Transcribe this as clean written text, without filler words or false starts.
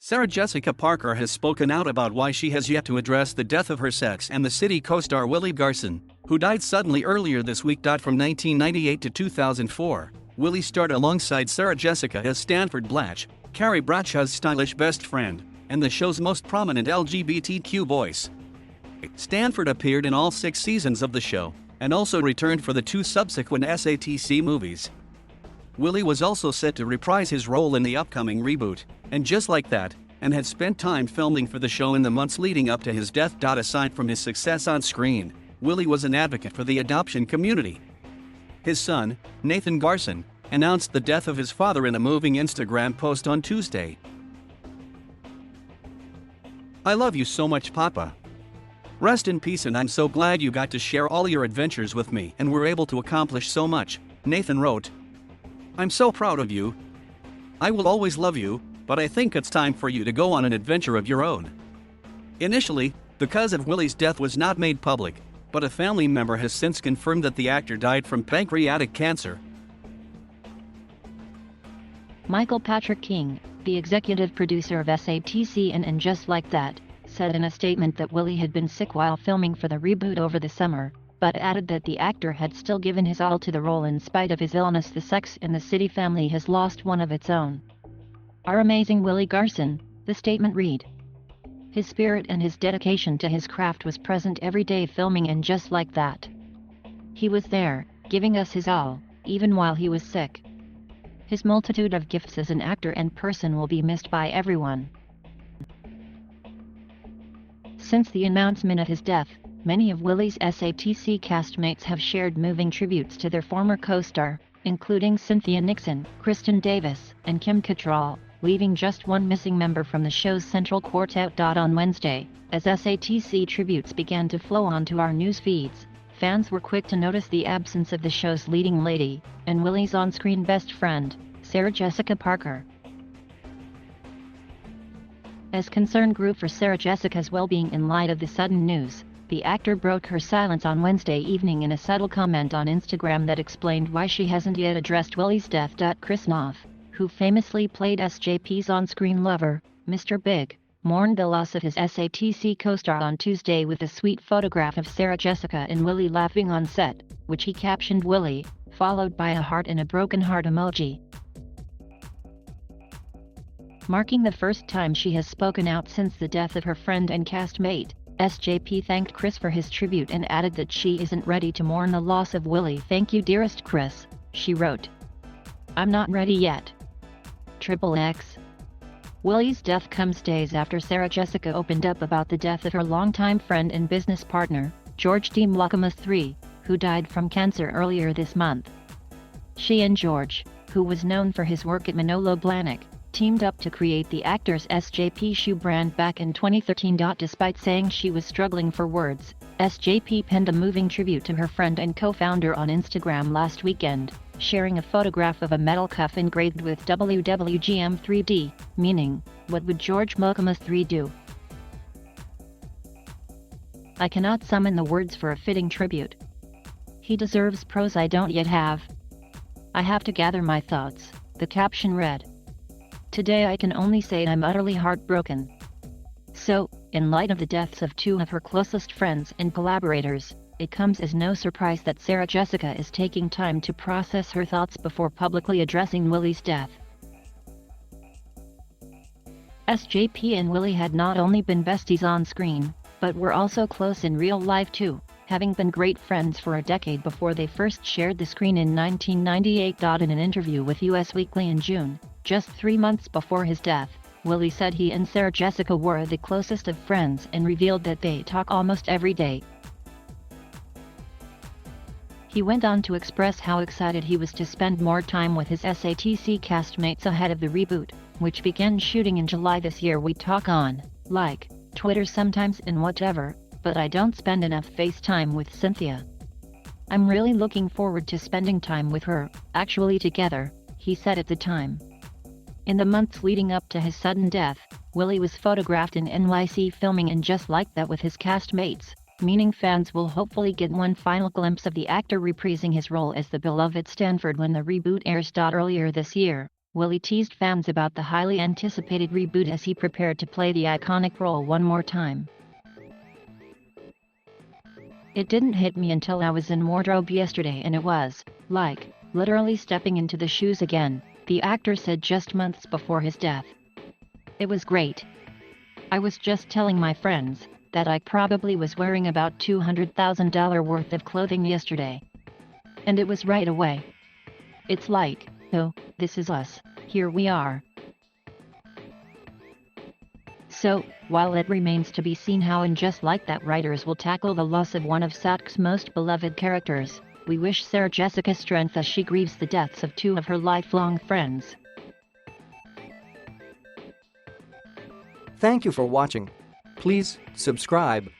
Sarah Jessica Parker has spoken out about why she has yet to address the death of her Sex and the City co-star Willie Garson, who died suddenly earlier this week. From 1998 to 2004, Willie starred alongside Sarah Jessica as Stanford Blatch, Carrie Bradshaw's stylish best friend, and the show's most prominent LGBTQ voice. Stanford appeared in all 6 seasons of the show, and also returned for the 2 subsequent SATC movies. Willie was also set to reprise his role in the upcoming reboot, and just like that, and had spent time filming for the show in the months leading up to his death. Aside from his success on screen, Willie was an advocate for the adoption community. His son, Nathan Garson, announced the death of his father in a moving Instagram post on Tuesday. "I love you so much, Papa. Rest in peace, and I'm so glad you got to share all your adventures with me and were able to accomplish so much," Nathan wrote. "I'm so proud of you. I will always love you, but I think it's time for you to go on an adventure of your own." Initially, the cause of Willie's death was not made public, but a family member has since confirmed that the actor died from pancreatic cancer. Michael Patrick King, the executive producer of SATC and Just Like That, said in a statement that Willie had been sick while filming for the reboot over the summer, but added that the actor had still given his all to the role in spite of his illness. The Sex and the City family has lost one of its own. "Our amazing Willie Garson," the statement read. "His spirit and his dedication to his craft was present every day filming and Just Like That. He was there, giving us his all, even while he was sick. His multitude of gifts as an actor and person will be missed by everyone." Since the announcement of his death, many of Willie's SATC castmates have shared moving tributes to their former co-star, including Cynthia Nixon, Kristen Davis, and Kim Cattrall, leaving just one missing member from the show's central quartet. On Wednesday, as SATC tributes began to flow onto our news feeds, fans were quick to notice the absence of the show's leading lady, and Willie's on-screen best friend, Sarah Jessica Parker. As concern grew for Sarah Jessica's well-being in light of the sudden news, the actor broke her silence on Wednesday evening in a subtle comment on Instagram that explained why she hasn't yet addressed Willie's death. Chris Noth, who famously played SJP's on-screen lover, Mr. Big, mourned the loss of his SATC co-star on Tuesday with a sweet photograph of Sarah Jessica and Willie laughing on set, which he captioned "Willie," followed by a heart and a broken heart emoji. Marking the first time she has spoken out since the death of her friend and castmate, SJP thanked Chris for his tribute and added that she isn't ready to mourn the loss of Willie. "Thank you, dearest Chris," she wrote. "I'm not ready yet. XXX." Willie's death comes days after Sarah Jessica opened up about the death of her longtime friend and business partner, George D. Mlakamas III, who died from cancer earlier this month. She and George, who was known for his work at Manolo Blahnik, teamed up to create the actor's SJP shoe brand back in 2013. Despite saying she was struggling for words, SJP penned a moving tribute to her friend and co-founder on Instagram last weekend, sharing a photograph of a metal cuff engraved with WWGM3D, meaning, "What would George Mlakamas III do?" "I cannot summon the words for a fitting tribute. He deserves prose I don't yet have. I have to gather my thoughts," the caption read. "Today I can only say I'm utterly heartbroken." So, in light of the deaths of 2 of her closest friends and collaborators, it comes as no surprise that Sarah Jessica is taking time to process her thoughts before publicly addressing Willie's death. SJP and Willie had not only been besties on screen, but were also close in real life too, having been great friends for a decade before they first shared the screen in 1998. In an interview with Us Weekly in June, just 3 months before his death, Willie said he and Sarah Jessica were the closest of friends and revealed that they talk almost every day. He went on to express how excited he was to spend more time with his SATC castmates ahead of the reboot, which began shooting in July this year. "We talk on, like, Twitter sometimes and whatever, but I don't spend enough face time with Cynthia. I'm really looking forward to spending time with her, actually together," he said at the time. In the months leading up to his sudden death, Willie was photographed in NYC filming and Just Like That with his castmates, meaning fans will hopefully get one final glimpse of the actor reprising his role as the beloved Stanford when the reboot airs. Earlier this year, Willie teased fans about the highly anticipated reboot as he prepared to play the iconic role one more time. "It didn't hit me until I was in wardrobe yesterday and it was, like, literally stepping into the shoes again," the actor said just months before his death. "It was great. I was just telling my friends that I probably was wearing about $200,000 worth of clothing yesterday. And it was right away. It's like, oh, this is us, here we are." So, while it remains to be seen how in Just Like That writers will tackle the loss of one of SATC's most beloved characters, we wish Sarah Jessica strength as she grieves the deaths of two of her lifelong friends. Thank you for watching. Please subscribe.